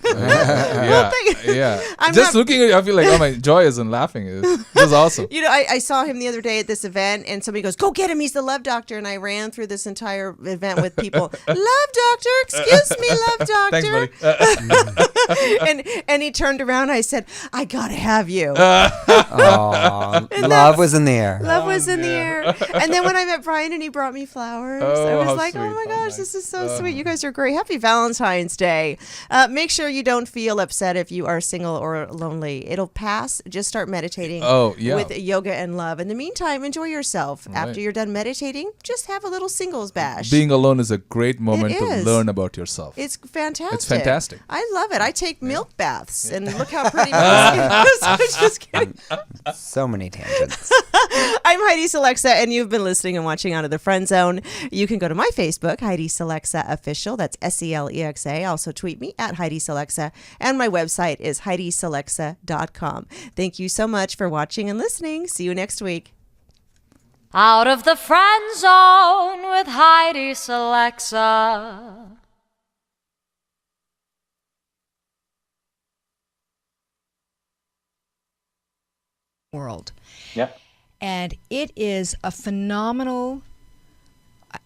Just looking at you, I feel like, oh my, joy isn't laughing. It's awesome. You know, I saw him the other day at this event, and somebody goes, "Go get him! He's the love doctor." And I ran through this entire event with people. Love doctor, excuse me, love doctor. Thanks, buddy. and he turned around. I said, "I gotta have you." Love was in the air. Love was in the air. And then when I met Brian and he brought me flowers, I was like, "Oh my gosh, this is so sweet. You guys are great. Happy Valentine's Day." Make sure you don't feel upset if you are single or lonely. It'll pass. Just start meditating with Yoga and Love. In the meantime, enjoy yourself. Right. After you're done meditating, just have a little singles bash. Being alone is a great moment to learn about yourself. It's fantastic. It's fantastic. I love it. I take milk baths, and look how pretty my skin is. Just kidding. So many tangents. I'm Heidi Selexa, and you've been listening and watching Out of the Friend Zone. You can go to my Facebook, Heidi Selexa Official. That's SELEXA. Also tweet me at Heidi Selexa, and my website is HeidiSelexa.com. Thank you so much for watching and listening. See you next week. Out of the Friend Zone with Heidi Selexa. World. Yep. And it is a phenomenal,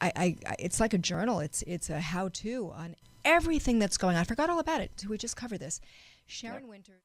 it's like a journal. It's a how-to on everything that's going on. I forgot all about it. We just covered this. Sharon Winter.